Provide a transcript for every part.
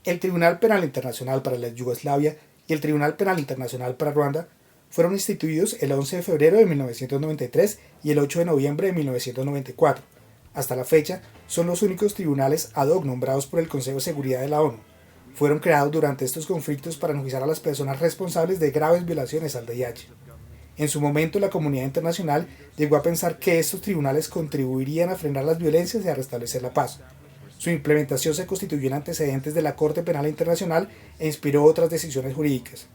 El Tribunal Penal Internacional para la Yugoslavia y el Tribunal Penal Internacional para Ruanda fueron instituidos el 11 de febrero de 1993 y el 8 de noviembre de 1994. Hasta la fecha, son los únicos tribunales ad hoc nombrados por el Consejo de Seguridad de la ONU. Fueron creados durante estos conflictos para enjuiciar a las personas responsables de graves violaciones al VIH. En su momento, la comunidad internacional llegó a pensar que estos tribunales contribuirían a frenar las violencias y a restablecer la paz. Su implementación se constituyó en antecedentes de la Corte Penal Internacional e inspiró otras decisiones jurídicas.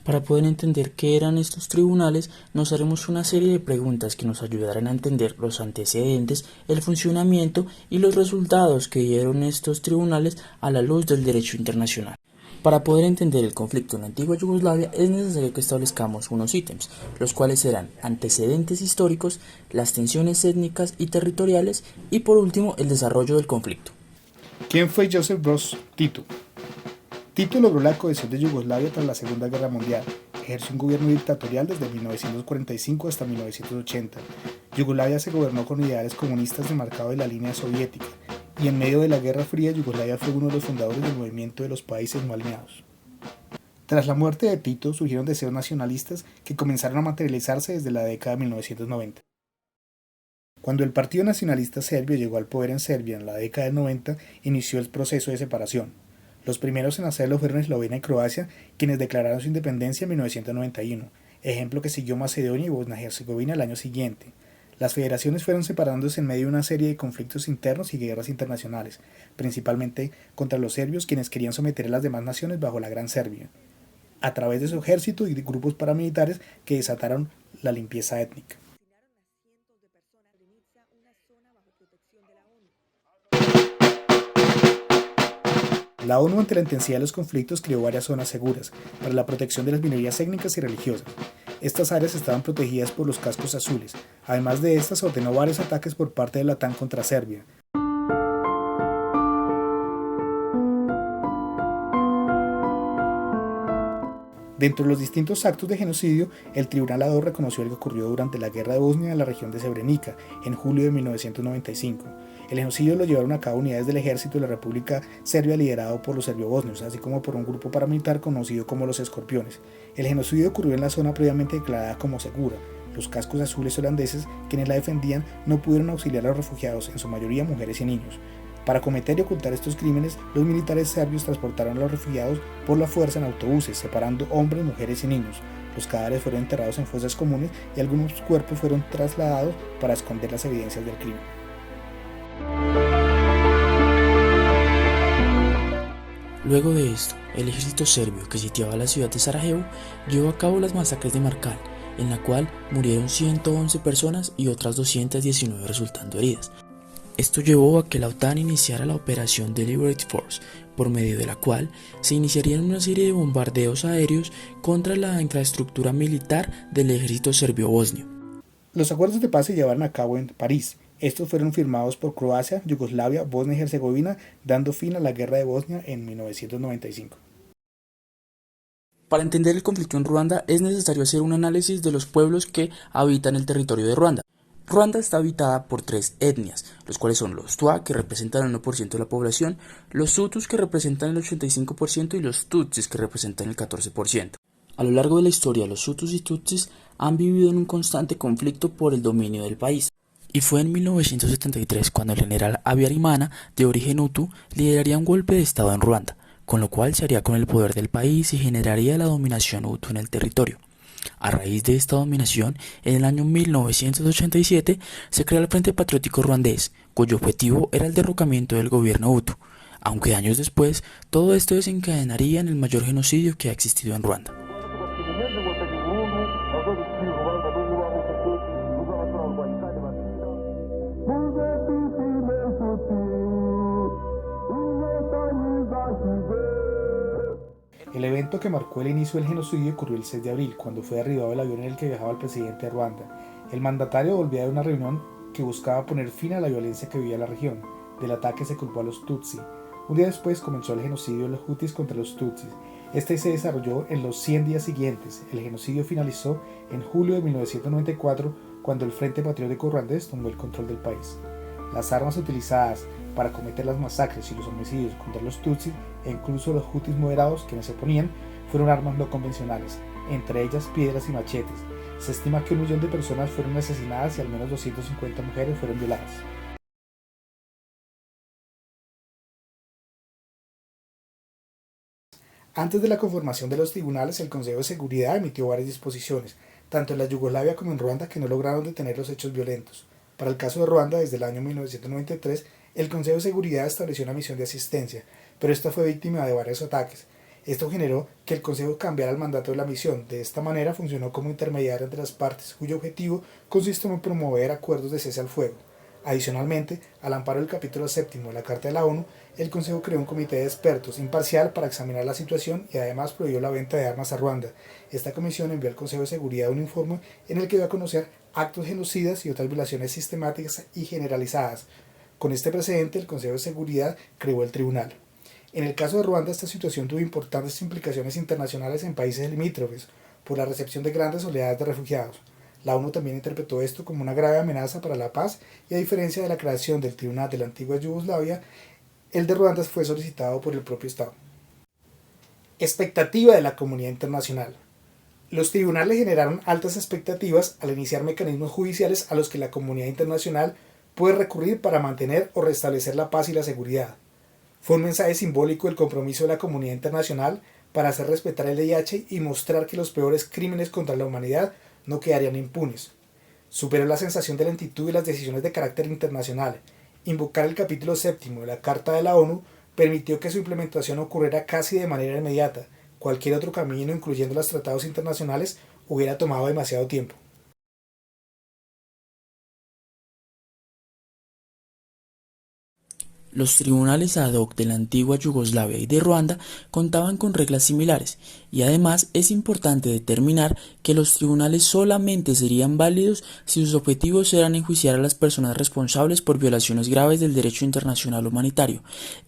Para poder entender qué eran estos tribunales, nos haremos una serie de preguntas que nos ayudarán a entender los antecedentes, el funcionamiento y los resultados que dieron estos tribunales a la luz del derecho internacional. Para poder entender el conflicto en la antigua Yugoslavia es necesario que establezcamos unos ítems, los cuales serán antecedentes históricos, las tensiones étnicas y territoriales y por último el desarrollo del conflicto. ¿Quién fue Josip Broz Tito? Tito logró la cohesión de Yugoslavia tras la Segunda Guerra Mundial. Ejerció un gobierno dictatorial desde 1945 hasta 1980. Yugoslavia se gobernó con ideales comunistas demarcados de la línea soviética, y en medio de la Guerra Fría, Yugoslavia fue uno de los fundadores del movimiento de los países no alineados. Tras la muerte de Tito, surgieron deseos nacionalistas que comenzaron a materializarse desde la década de 1990. Cuando el Partido Nacionalista Serbio llegó al poder en Serbia en la década del 90, inició el proceso de separación. Los primeros en hacerlo fueron Eslovenia y Croacia, quienes declararon su independencia en 1991, ejemplo que siguió Macedonia y Bosnia-Herzegovina el año siguiente. Las federaciones fueron separándose en medio de una serie de conflictos internos y guerras internacionales, principalmente contra los serbios, quienes querían someter a las demás naciones bajo la Gran Serbia, a través de su ejército y de grupos paramilitares que desataron la limpieza étnica. La ONU, ante la intensidad de los conflictos, creó varias zonas seguras para la protección de las minorías étnicas y religiosas. Estas áreas estaban protegidas por los cascos azules. Además de estas, ordenó varios ataques por parte de la OTAN contra Serbia. Dentro de los distintos actos de genocidio, el Tribunal ad hoc reconoció el que ocurrió durante la Guerra de Bosnia en la región de Srebrenica, en julio de 1995. El genocidio lo llevaron a cabo unidades del ejército de la República Serbia liderado por los serbio-bosnios, así como por un grupo paramilitar conocido como los Escorpiones. El genocidio ocurrió en la zona previamente declarada como segura. Los cascos azules holandeses, quienes la defendían, no pudieron auxiliar a los refugiados, en su mayoría mujeres y niños. Para cometer y ocultar estos crímenes, los militares serbios transportaron a los refugiados por la fuerza en autobuses, separando hombres, mujeres y niños. Los cadáveres fueron enterrados en fosas comunes y algunos cuerpos fueron trasladados para esconder las evidencias del crimen. Luego de esto, el ejército serbio que sitiaba la ciudad de Sarajevo llevó a cabo las masacres de Marcal, en la cual murieron 111 personas y otras 219 resultando heridas. Esto llevó a que la OTAN iniciara la operación Deliberate Force, por medio de la cual se iniciarían una serie de bombardeos aéreos contra la infraestructura militar del ejército serbio-bosnio. Los acuerdos de paz se llevaron a cabo en París. Estos fueron firmados por Croacia, Yugoslavia, Bosnia y Herzegovina, dando fin a la Guerra de Bosnia en 1995. Para entender el conflicto en Ruanda es necesario hacer un análisis de los pueblos que habitan el territorio de Ruanda. Ruanda está habitada por tres etnias, los cuales son los Twa, que representan el 1% de la población, los Hutus, que representan el 85%, y los Tutsis, que representan el 14%. A lo largo de la historia, los Hutus y Tutsis han vivido en un constante conflicto por el dominio del país. Y fue en 1973 cuando el general Habyarimana, de origen Hutu, lideraría un golpe de estado en Ruanda, con lo cual se haría con el poder del país y generaría la dominación Hutu en el territorio. A raíz de esta dominación, en el año 1987 se crea el Frente Patriótico Ruandés, cuyo objetivo era el derrocamiento del gobierno Hutu, aunque años después todo esto desencadenaría en el mayor genocidio que ha existido en Ruanda. El evento que marcó el inicio del genocidio ocurrió el 6 de abril, cuando fue derribado el avión en el que viajaba el presidente de Ruanda. El mandatario volvía de una reunión que buscaba poner fin a la violencia que vivía la región. Del ataque se culpó a los Tutsi. Un día después comenzó el genocidio de los Hutus contra los Tutsis. Este se desarrolló en los 100 días siguientes. El genocidio finalizó en julio de 1994, cuando el Frente Patriótico Ruandés tomó el control del país. Las armas utilizadas para cometer las masacres y los homicidios contra los Tutsis e incluso los Hutus moderados quienes se oponían fueron armas no convencionales, entre ellas piedras y machetes. Se estima que 1 millón de personas fueron asesinadas y al menos 250 mujeres fueron violadas. Antes de la conformación de los tribunales, el Consejo de Seguridad emitió varias disposiciones, tanto en la Yugoslavia como en Ruanda, que no lograron detener los hechos violentos. Para el caso de Ruanda, desde el año 1993, el Consejo de Seguridad estableció una misión de asistencia, pero esta fue víctima de varios ataques. Esto generó que el Consejo cambiara el mandato de la misión. De esta manera funcionó como intermediario entre las partes, cuyo objetivo consiste en promover acuerdos de cese al fuego. Adicionalmente, al amparo del capítulo 7 de la Carta de la ONU, el Consejo creó un comité de expertos imparcial para examinar la situación y además prohibió la venta de armas a Ruanda. Esta comisión envió al Consejo de Seguridad un informe en el que dio a conocer actos genocidas y otras violaciones sistemáticas y generalizadas. Con este precedente, el Consejo de Seguridad creó el tribunal. En el caso de Ruanda, esta situación tuvo importantes implicaciones internacionales en países limítrofes por la recepción de grandes oleadas de refugiados. La ONU también interpretó esto como una grave amenaza para la paz y, a diferencia de la creación del Tribunal de la antigua Yugoslavia, el de Ruanda fue solicitado por el propio Estado. Expectativa de la comunidad internacional. Los tribunales generaron altas expectativas al iniciar mecanismos judiciales a los que la comunidad internacional puede recurrir para mantener o restablecer la paz y la seguridad. Fue un mensaje simbólico del compromiso de la comunidad internacional para hacer respetar el VIH y mostrar que los peores crímenes contra la humanidad no quedarían impunes. Superó la sensación de lentitud y las decisiones de carácter internacional. Invocar el capítulo 7 de la Carta de la ONU permitió que su implementación ocurriera casi de manera inmediata. Cualquier otro camino, incluyendo los tratados internacionales, hubiera tomado demasiado tiempo. Los tribunales ad hoc de la antigua Yugoslavia y de Ruanda contaban con reglas similares, y además es importante determinar que los tribunales solamente serían válidos si sus objetivos eran enjuiciar a las personas responsables por violaciones graves del derecho internacional humanitario,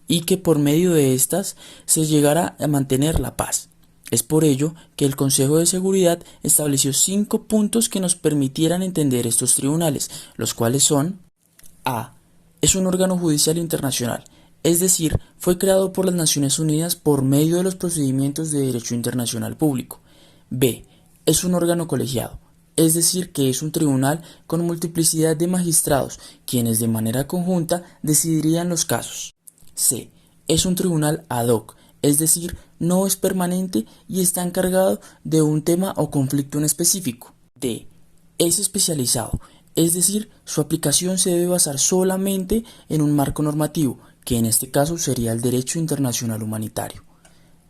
y que por medio de estas se llegara a mantener la paz. Es por ello que el Consejo de Seguridad estableció 5 puntos que nos permitieran entender estos tribunales, los cuales son: A. Es un órgano judicial internacional, es decir, fue creado por las Naciones Unidas por medio de los procedimientos de derecho internacional público. B. Es un órgano colegiado, es decir, que es un tribunal con multiplicidad de magistrados, quienes de manera conjunta decidirían los casos. C. Es un tribunal ad hoc, es decir, no es permanente y está encargado de un tema o conflicto en específico. D. Es especializado, es decir, su aplicación se debe basar solamente en un marco normativo, que en este caso sería el derecho internacional humanitario.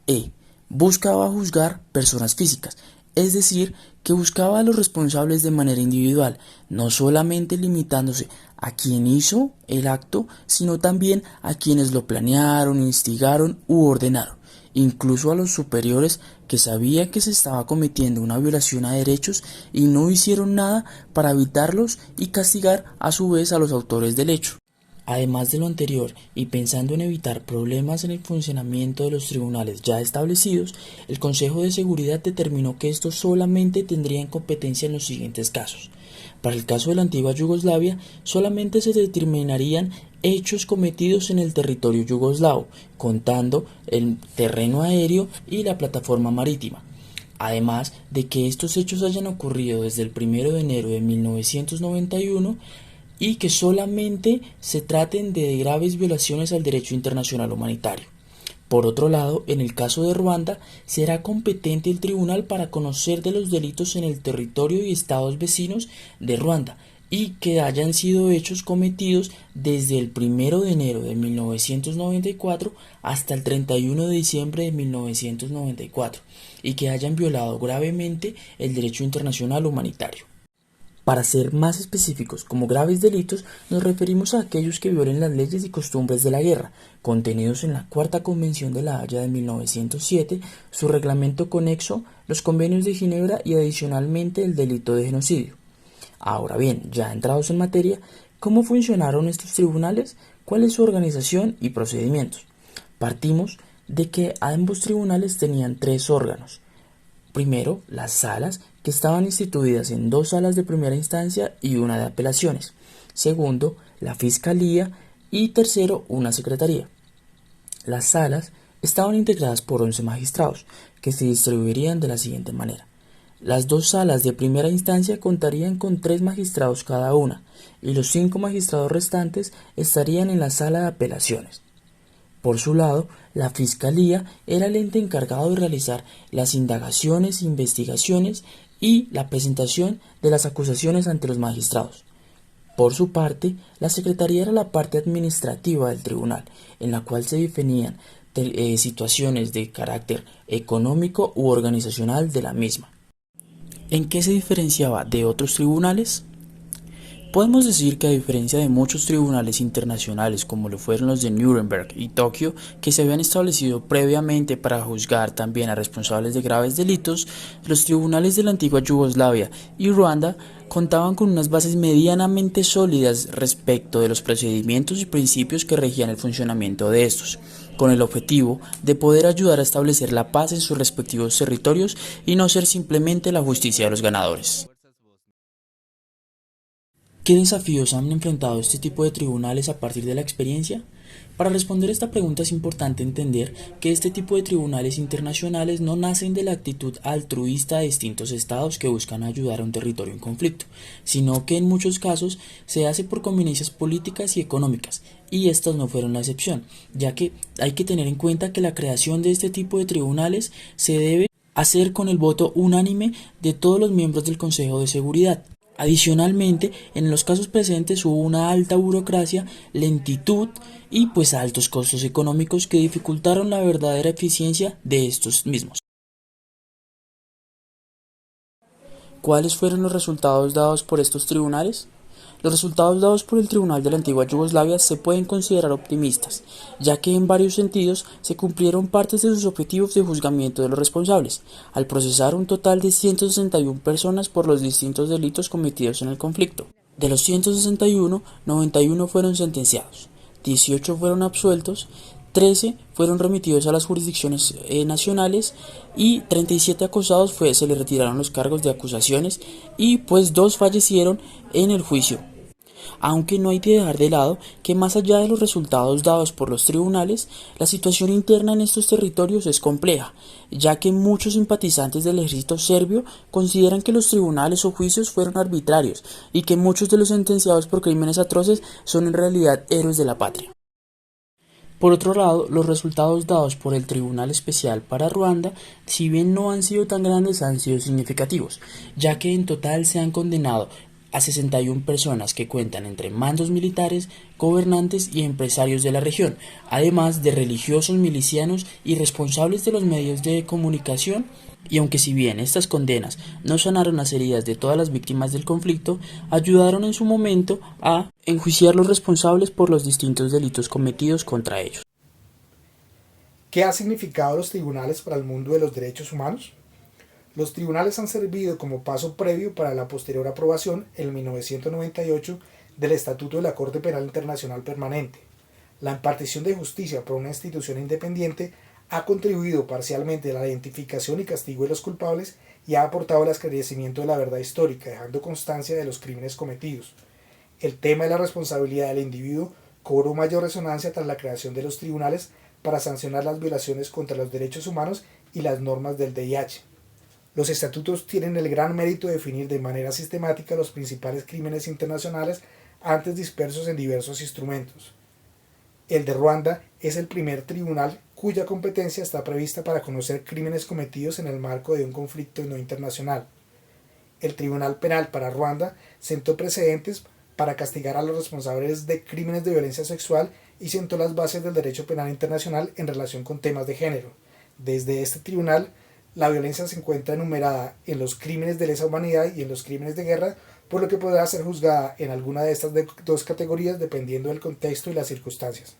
E. Buscaba juzgar personas físicas, es decir, que buscaba a los responsables de manera individual, no solamente limitándose a quien hizo el acto, sino también a quienes lo planearon, instigaron u ordenaron, incluso a los superiores que sabían que se estaba cometiendo una violación a derechos y no hicieron nada para evitarlos y castigar a su vez a los autores del hecho. Además de lo anterior, y pensando en evitar problemas en el funcionamiento de los tribunales ya establecidos, el Consejo de Seguridad determinó que estos solamente tendrían competencia en los siguientes casos. Para el caso de la antigua Yugoslavia, solamente se determinarían hechos cometidos en el territorio yugoslavo, contando el terreno aéreo y la plataforma marítima. Además de que estos hechos hayan ocurrido desde el 1 de enero de 1991 y que solamente se traten de graves violaciones al derecho internacional humanitario. Por otro lado, en el caso de Ruanda, será competente el tribunal para conocer de los delitos en el territorio y estados vecinos de Ruanda y que hayan sido hechos cometidos desde el 1 de enero de 1994 hasta el 31 de diciembre de 1994 y que hayan violado gravemente el derecho internacional humanitario. Para ser más específicos, como graves delitos, nos referimos a aquellos que violen las leyes y costumbres de la guerra, contenidos en la Cuarta Convención de La Haya de 1907, su reglamento conexo, los convenios de Ginebra y adicionalmente el delito de genocidio. Ahora bien, ya entrados en materia, ¿cómo funcionaron estos tribunales? ¿Cuál es su organización y procedimientos? Partimos de que ambos tribunales tenían 3 órganos. Primero, las salas, que estaban instituidas en 2 salas de primera instancia y una de apelaciones. Segundo, la fiscalía, y tercero, una secretaría. Las salas estaban integradas por 11 magistrados, que se distribuirían de la siguiente manera. Las dos salas de primera instancia contarían con 3 magistrados cada una, y los 5 magistrados restantes estarían en la sala de apelaciones. Por su lado, la Fiscalía era el ente encargado de realizar las indagaciones, investigaciones y la presentación de las acusaciones ante los magistrados. Por su parte, la Secretaría era la parte administrativa del tribunal, en la cual se definían situaciones de carácter económico u organizacional de la misma. ¿En qué se diferenciaba de otros tribunales? Podemos decir que a diferencia de muchos tribunales internacionales como lo fueron los de Nuremberg y Tokio, que se habían establecido previamente para juzgar también a responsables de graves delitos, los tribunales de la antigua Yugoslavia y Ruanda contaban con unas bases medianamente sólidas respecto de los procedimientos y principios que regían el funcionamiento de estos, con el objetivo de poder ayudar a establecer la paz en sus respectivos territorios y no ser simplemente la justicia de los ganadores. ¿Qué desafíos han enfrentado este tipo de tribunales a partir de la experiencia? Para responder esta pregunta es importante entender que este tipo de tribunales internacionales no nacen de la actitud altruista de distintos estados que buscan ayudar a un territorio en conflicto, sino que en muchos casos se hace por conveniencias políticas y económicas, y estas no fueron la excepción, ya que hay que tener en cuenta que la creación de este tipo de tribunales se debe hacer con el voto unánime de todos los miembros del Consejo de Seguridad. Adicionalmente, en los casos presentes hubo una alta burocracia, lentitud y pues altos costos económicos que dificultaron la verdadera eficiencia de estos mismos. ¿Cuáles fueron los resultados dados por estos tribunales? Los resultados dados por el Tribunal de la Antigua Yugoslavia se pueden considerar optimistas, ya que en varios sentidos se cumplieron partes de sus objetivos de juzgamiento de los responsables, al procesar un total de 161 personas por los distintos delitos cometidos en el conflicto. De los 161, 91 fueron sentenciados, 18 fueron absueltos, 13 fueron remitidos a las jurisdicciones nacionales y 37 acusados se les retiraron los cargos de acusaciones y pues 2 fallecieron en el juicio. Aunque no hay que dejar de lado que más allá de los resultados dados por los tribunales, la situación interna en estos territorios es compleja, ya que muchos simpatizantes del ejército serbio consideran que los tribunales o juicios fueron arbitrarios y que muchos de los sentenciados por crímenes atroces son en realidad héroes de la patria. Por otro lado, los resultados dados por el Tribunal Especial para Ruanda, si bien no han sido tan grandes, han sido significativos, ya que en total se han condenado a 61 personas que cuentan entre mandos militares, gobernantes y empresarios de la región, además de religiosos, milicianos y responsables de los medios de comunicación. Y aunque si bien estas condenas no sanaron las heridas de todas las víctimas del conflicto, ayudaron en su momento a enjuiciar los responsables por los distintos delitos cometidos contra ellos. ¿Qué ha significado los tribunales para el mundo de los derechos humanos? Los tribunales han servido como paso previo para la posterior aprobación en 1998 del Estatuto de la Corte Penal Internacional Permanente. La impartición de justicia por una institución independiente ha contribuido parcialmente a la identificación y castigo de los culpables y ha aportado al esclarecimiento de la verdad histórica, dejando constancia de los crímenes cometidos. El tema de la responsabilidad del individuo cobró mayor resonancia tras la creación de los tribunales para sancionar las violaciones contra los derechos humanos y las normas del DIH. Los estatutos tienen el gran mérito de definir de manera sistemática los principales crímenes internacionales antes dispersos en diversos instrumentos. El de Ruanda es el primer tribunal cuya competencia está prevista para conocer crímenes cometidos en el marco de un conflicto no internacional. El Tribunal Penal para Ruanda sentó precedentes para castigar a los responsables de crímenes de violencia sexual y sentó las bases del derecho penal internacional en relación con temas de género. Desde este tribunal, la violencia se encuentra enumerada en los crímenes de lesa humanidad y en los crímenes de guerra, por lo que podrá ser juzgada en alguna de estas dos categorías dependiendo del contexto y las circunstancias.